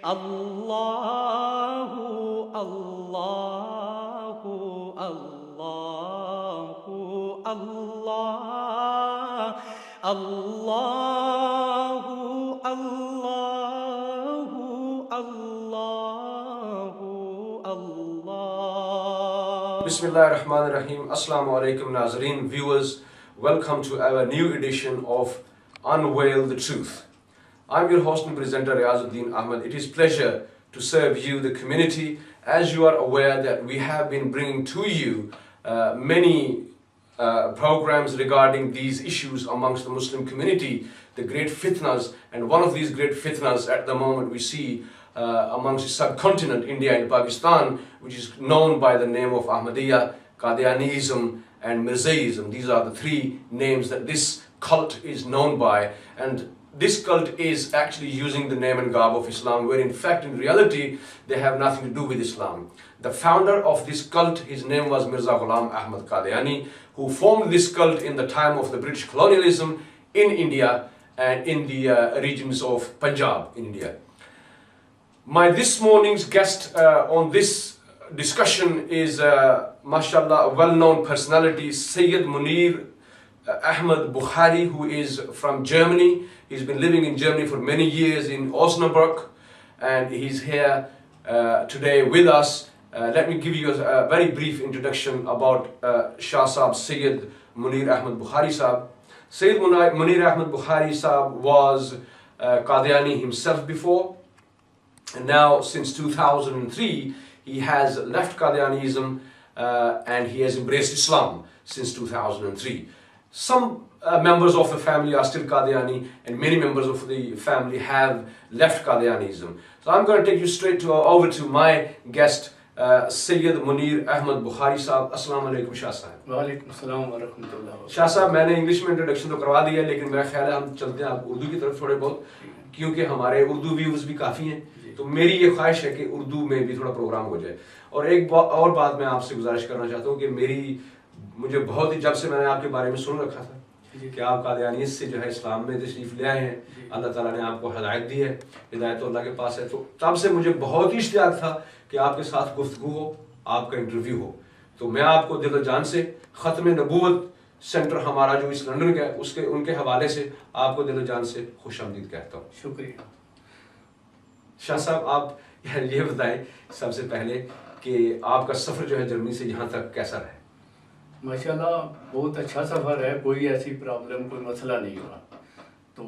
اللہ اللہ اللہ اللہ اللہ اللہ اللہ اللہ. بسم اللہ الرحمن الرحیم. السلام علیکم ناظرین, viewers, welcome to our new edition of Unveil the Truth. I'm your host and presenter Riazuddin Ahmed. It is pleasure to serve you, the community. As you are aware that we have been bringing to you many programs regarding these issues amongst the Muslim community, the great fitnas, and one of these great fitnas at the moment we see amongst the subcontinent, India and Pakistan, which is known by the name of Ahmadiyya, Qadianism and Mirzaism. These are the three names that this cult is known by, and this cult is actually using the name and garb of Islam, where in fact, in reality, they have nothing to do with Islam. The founder of this cult, his name was Mirza Ghulam Ahmad Qadiani, who formed this cult in the time of the British colonialism in India and in the regions of Punjab in India. My this morning's guest on this discussion is, mashallah, a well-known personality, Sayyid Munir Ahmad Bukhari, who is from Germany. He's been living in Germany for many years in Osnabrück, and he's here today with us. Let me give you a very brief introduction about Shah Sahib, Sayyid Munir Ahmad Bukhari Sahib. Sayyid Munir Ahmad Bukhari Sahib was Qadiani himself before, and now since 2003 he has left Qadianism and he has embraced Islam since 2003. Some members of the family are still Qadiani, and many members of the family have left Qadianism. So I'm going to take you straight over to my guest, Sayyid Munir Ahmad Bukhari Sahib. Assalamu alaikum Shah Sahib. وعلیکم السلام ورحمۃ اللہ. شاہ صاحب, میں نے English میں introduction تو کروا دیا, لیکن میرا خیال ہے ہم چلتے ہیں آپ اردو کی طرف تھوڑے بہت, کیونکہ ہمارے اردو ویوز بھی کافی ہیں. تو میری یہ خواہش ہے کہ اردو میں بھی تھوڑا پروگرام ہو جائے. اور ایک اور بات میں آپ سے گزارش کرنا چاہتا ہوں کہ مجھے بہت ہی, جب سے میں نے آپ کے بارے میں سن رکھا تھا کہ آپ قادیانیت سے جو ہے اسلام میں تشریف لے آئے ہیں, اللہ تعالیٰ نے آپ کو ہدایت دی ہے, ہدایت تو اللہ کے پاس ہے, تو تب سے مجھے بہت ہی اشتیاق تھا کہ آپ کے ساتھ گفتگو ہو, آپ کا انٹرویو ہو. تو میں آپ کو دل و جان سے ختم نبوت سینٹر ہمارا جو اس لندن کا ہے ان کے حوالے سے آپ کو دل و جان سے خوش آمدید کہتا ہوں. شکریہ. شاہ صاحب, آپ یہ بتائیں سب سے پہلے کہ آپ کا سفر جو ہے جرمنی سے یہاں تک کیسا رہا؟ ماشاءاللہ بہت اچھا سفر ہے, کوئی ایسی پرابلم, کوئی مسئلہ نہیں ہوا. تو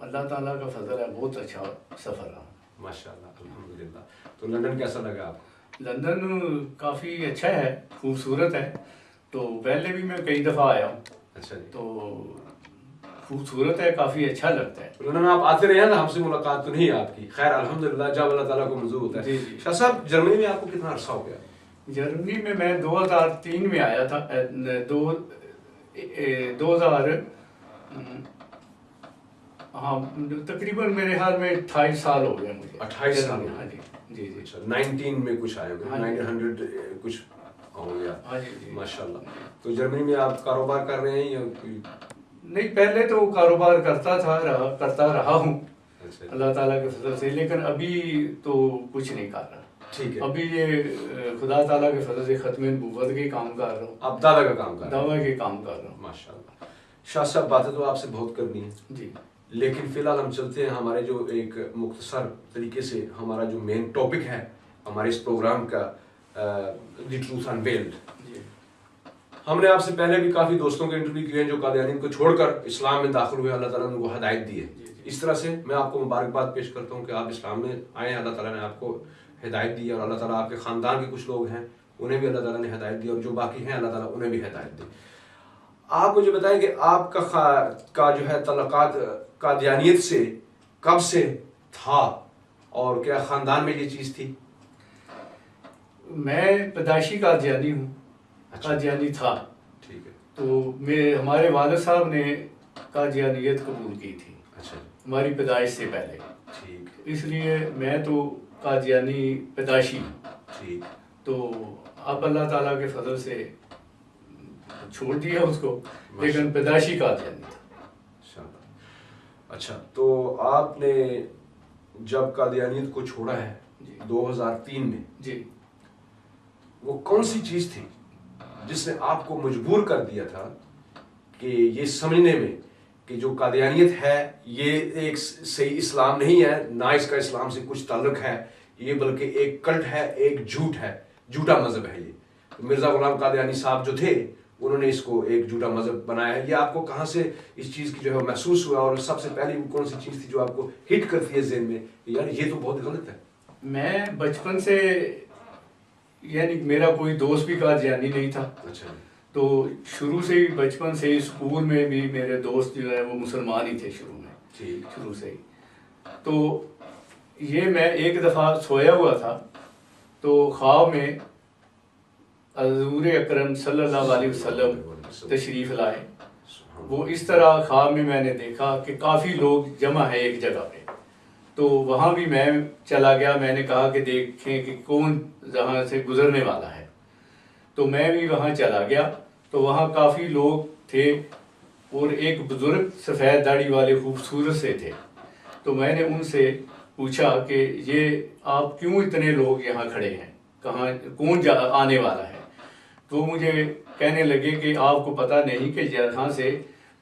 اللہ تعالیٰ کا فضل ہے, بہت اچھا سفر رہا. ماشاءاللہ, الحمدللہ. تو لندن کیسا لگا آپ کو؟ لندن کافی اچھا ہے, خوبصورت ہے. تو پہلے بھی میں کئی دفعہ آیا ہوں. اچھا جی. تو خوبصورت ہے, کافی اچھا لگتا ہے. لندن آپ آتے رہے ہیں نا, ہم سے ملاقات تو نہیں ہے آپ کی. خیر الحمدللہ, جب اللہ تعالیٰ کو منظور ہوتا ہے. جی جی. شاہ صاحب, جرمنی میں آپ کو کتنا عرصہ ہو گیا؟ جرمنی میں 2003 میں آیا تھا. 2000 ہاں تقریباً میرے خیال میں 28 سال ہو گیا مجھے. 28 سال. ہاں جی جی جی. 19 میں کچھ آئے ہوئے, 1900 کچھ ہو گیا. ہاں جی جی ماشاءاللہ. تو جرمنی میں آپ کاروبار کر رہے ہیں یا کوئی؟ نہیں, پہلے تو کاروبار کرتا رہا ہوں اللہ تعالیٰ کے فضل سے, لیکن ابھی تو کچھ نہیں کر رہا. ٹھیک ہے. ابھی یہ خدا تعالیٰ کے فضل سے ختم نبوت کے کام کر رہا ہوں. آپ دعویٰ کا کام کر رہے ہیں؟ دعویٰ کے کام کر رہا ہوں. ماشاءاللہ. شاہ صاحب, باتیں تو آپ سے بہت کرنی ہیں جی, لیکن فی الحال ہم چلتے ہیں ہمارے جو ایک مختصر طریقے سے ہمارا جو مین ٹاپک ہے ہمارے اس پروگرام کا, دی ٹروتھ انویلڈ. جی. ہم نے آپ سے پہلے بھی کافی دوستوں کے انٹرویو کیے ہیں جو قادیانیت کو چھوڑ کر اسلام میں داخل ہوئے, اللہ تعالیٰ نے ان کو ہدایت دی ہے. اس طرح سے میں آپ کو مبارکباد پیش کرتا ہوں کہ آپ اسلام میں آئے ہیں, اللہ تعالیٰ نے آپ کو ہدایت دی, اور اللہ تعالیٰ آپ کے خاندان کے کچھ لوگ ہیں انہیں بھی اللہ تعالیٰ نے ہدایت دی, اور جو باقی ہیں اللہ تعالیٰ انہیں بھی ہدایت دی. آپ مجھے بتائیں کہ آپ کا جو ہے تعلقات قادیانیت سے کب سے تھا, اور کیا خاندان میں یہ چیز تھی؟ میں پیدائشی قادیانی ہوں. قادیانی تھا. ٹھیک ہے. تو ہمارے والد صاحب نے قادیانیت قبول کی تھی. اچھا. ہماری پیدائش سے پہلے. ٹھیک. اس لیے میں تو قادیانی پیدائشی ہوں. ٹھیک. تو اب اللہ تعالیٰ کے فضل سے چھوڑ دیا اس کو, لیکن پیدائشی قادیانی تھا. اچھا, تو آپ نے جب قادیانیت کو چھوڑا ہے جی 2003 میں، جی وہ کون سی چیز تھی جس نے آپ کو مجبور کر دیا تھا کہ یہ سمجھنے میں کہ جو قادیانیت ہے یہ ایک صحیح اسلام نہیں ہے، نہ اس کا اسلام سے کچھ تعلق ہے، یہ بلکہ ایک کلٹ ہے، ایک جھوٹ ہے، جھوٹا مذہب ہے یہ؟ مرزا غلام قادیانی صاحب جو تھے انہوں نے اس کو ایک جھوٹا مذہب بنایا ہے. یہ آپ کو کہاں سے اس چیز کی جو ہے محسوس ہوا، اور سب سے پہلی وہ کون سی چیز تھی جو آپ کو ہٹ کرتی ہے ذہن میں کہ یار یہ تو بہت غلط ہے؟ میں بچپن سے، یعنی میرا کوئی دوست بھی قادیانی نہیں تھا، اچھا، تو شروع سے ہی بچپن سے ہی اسکول میں بھی میرے دوست جو ہے وہ مسلمان ہی تھے شروع میں، ٹھیک، شروع سے ہی. تو یہ میں ایک دفعہ سویا ہوا تھا تو خواب میں حضور اکرم صلی اللہ علیہ وسلم تشریف لائے. وہ اس طرح خواب میں نے دیکھا کہ کافی لوگ جمع ہے ایک جگہ پہ، تو وہاں بھی میں چلا گیا. میں نے کہا کہ دیکھیں کہ کون جہاں سے گزرنے والا ہے، تو میں بھی وہاں چلا گیا. تو وہاں کافی لوگ تھے اور ایک بزرگ سفید داڑھی والے خوبصورت سے تھے. تو میں نے ان سے پوچھا کہ یہ آپ کیوں اتنے لوگ یہاں کھڑے ہیں، کہاں کون آنے والا ہے؟ تو مجھے کہنے لگے کہ آپ کو پتہ نہیں کہ یہاں سے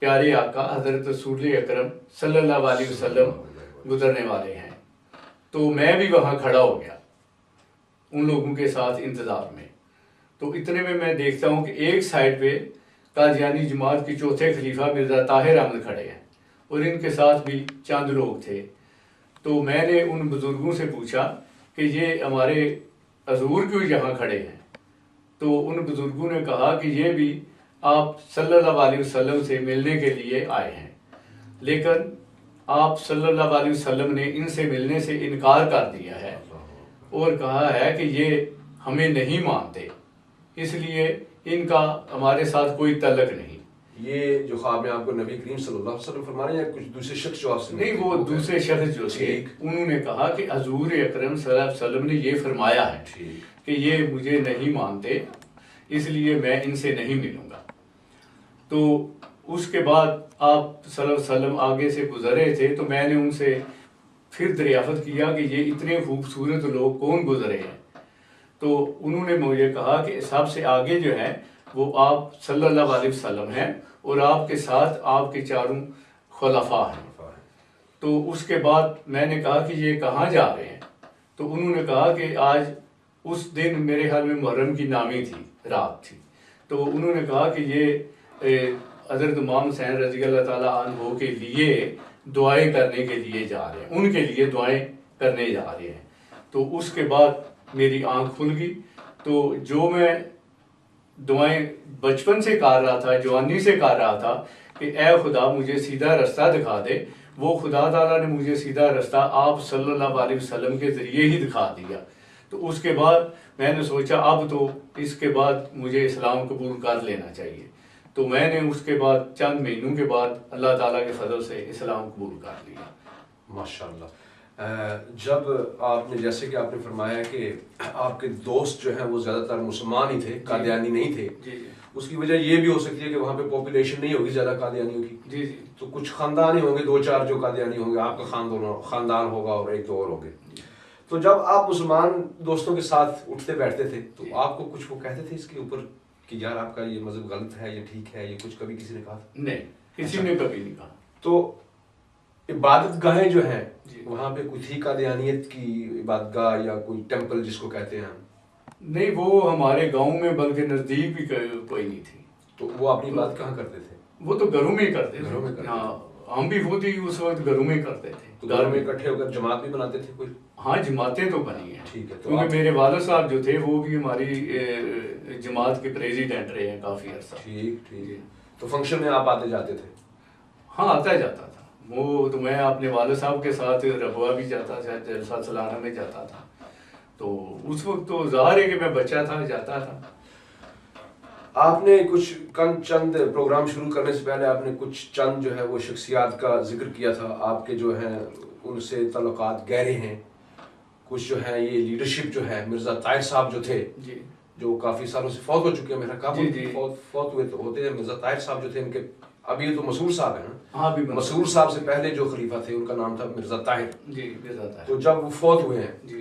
پیارے آقا حضرت رسول اکرم صلی اللہ علیہ وسلم گزرنے والے ہیں. تو میں بھی وہاں کھڑا ہو گیا ان لوگوں کے ساتھ انتظار میں. تو اتنے میں دیکھتا ہوں کہ ایک سائڈ پہ قادیانی جماعت کے چوتھے خلیفہ مرزا طاہر احمد کھڑے ہیں اور ان کے ساتھ بھی چند لوگ تھے. تو میں نے ان بزرگوں سے پوچھا کہ یہ ہمارے حضور کیوں یہاں کھڑے ہیں؟ تو ان بزرگوں نے کہا کہ یہ بھی آپ صلی اللہ علیہ وسلم سے ملنے کے لیے آئے ہیں، لیکن آپ صلی اللہ علیہ وسلم نے ان سے ملنے سے انکار کر دیا ہے اور کہا ہے کہ یہ ہمیں نہیں مانتے، اس لیے ان کا ہمارے ساتھ کوئی تعلق نہیں. یہ جو خواب میں آپ کو نبی کریم صلی اللہ علیہ وسلم فرما رہے ہیں یا کچھ دوسرے شخص جو آپ سے نہیں، وہ دوسرے شخص جو تھے انہوں نے کہا کہ حضور اکرم صلی اللہ علیہ وسلم نے یہ فرمایا ہے کہ یہ مجھے نہیں مانتے، اس لیے میں ان سے نہیں ملوں گا. تو اس کے بعد آپ صلی اللہ علیہ وسلم آگے سے گزرے تھے تو میں نے ان سے پھر دریافت کیا کہ یہ اتنے خوبصورت لوگ کون گزرے ہیں. تو انہوں نے مجھے کہا کہ سب سے آگے جو ہے وہ آپ صلی اللہ علیہ وسلم ہیں اور آپ کے ساتھ آپ کے چاروں خلفاء ہیں. تو اس کے بعد میں نے کہا کہ یہ کہاں جا رہے ہیں؟ تو انہوں نے کہا کہ آج اس دن میرے خیال میں محرم کی نامی تھی، رات تھی. تو انہوں نے کہا کہ یہ حضرت امام حسین رضی اللہ تعالیٰ عنہ کے لیے دعائیں کرنے کے لیے جا رہے ہیں، ان کے لیے دعائیں کرنے جا رہے ہیں. تو اس کے بعد میری آنکھ کھل گئی. تو جو میں دعائیں بچپن سے کر رہا تھا، جوانی سے کر رہا تھا کہ اے خدا مجھے سیدھا رستہ دکھا دے، وہ خدا تعالیٰ نے مجھے سیدھا رستہ آپ صلی اللہ علیہ وسلم کے ذریعے ہی دکھا دیا. تو اس کے بعد میں نے سوچا اب تو اس کے بعد مجھے اسلام قبول کر لینا چاہیے. تو میں نے اس کے بعد چند مہینوں کے بعد اللہ تعالیٰ کے فضل سے اسلام قبول کر لیا. ماشاءاللہ. جب آپ نے جیسے کہ آپ نے فرمایا کہ آپ کے دوست جو ہیں وہ زیادہ تر مسلمان ہی تھے، قادیانی نہیں تھے، جی اس کی وجہ یہ بھی ہو سکتی ہے کہ وہاں پہ پاپولیشن نہیں ہوگی زیادہ قادیانیوں کی، جی جی تو کچھ خاندان ہی ہوں گے، 2-4 جو قادیانی ہوں گے، آپ کا خاندان ہوگا اور ایک دو اور ہوں گے. تو جب آپ مسلمان دوستوں کے ساتھ اٹھتے بیٹھتے تھے تو آپ کو کچھ وہ کہتے تھے اس کے اوپر کہ یار آپ کا یہ مذہب غلط ہے، یہ ٹھیک ہے، یہ کچھ کبھی کسی نے کہا؟ نہیں، کسی نے کبھی نہیں کہا. تو عبادت گاہیں جو ہیں جی. وہاں پہ کوئی تھی قادیانیت کی عبادت گاہ یا کوئی ٹیمپل جس کو کہتے ہیں ہم؟ نہیں، وہ ہمارے گاؤں میں بلکہ نزدیک بھی کوئی نہیں تھی. تو وہ اپنی بات کہاں کرتے تھے؟ وہ تو گھروں میں ہی کرتے گھروں میں تھے. کرتے ہاں، ہم بھی خود ہی اس وقت گھروں میں کرتے تھے. تو گھر میں اکٹھے ہو کر جماعت بھی بناتے تھے کوئی؟ ہاں، جماعتیں تو بنی ہیں. ٹھیک ہے. تو کیونکہ میرے والد صاحب جو تھے وہ بھی ہماری جماعت کے پریزیڈنٹ رہے ہیں کافی عرصہ. ٹھیک ٹھیک. تو فنکشن میں آپ آتے جاتے تھے؟ ہاں، آتا جاتا تھا. وہ تو میں اپنے والد صاحب کے ساتھ ربوہ بھی جاتا تھا، جلسہ سالانہ میں جاتا تھا. تو اس وقت تو ظاہر ہے کہ میں بچہ تھا، جاتا تھا. آپ نے کچھ چند پروگرام شروع کرنے سے پہلے آپ نے کچھ چند جو ہے وہ شخصیات کا ذکر کیا تھا، آپ کے جو ہیں ان سے تعلقات گہرے ہیں. کچھ جو ہے یہ لیڈرشپ جو ہے، مرزا طاہر صاحب جو تھے جو کافی سالوں سے فوت ہو چکے ہیں، میرا کافی فوت ہوئے تو ہوتے ہیں. مرزا طاہر صاحب جو تھے ان کے اب یہ تو مسعود صاحب ہے نا. ہاں بھی مسعود صاحب سے پہلے جو خلیفہ تھے ان کا نام تھا مرزا طاہر. جی مرزا طاہر. تو جب وہ فوت ہوئے ہیں جی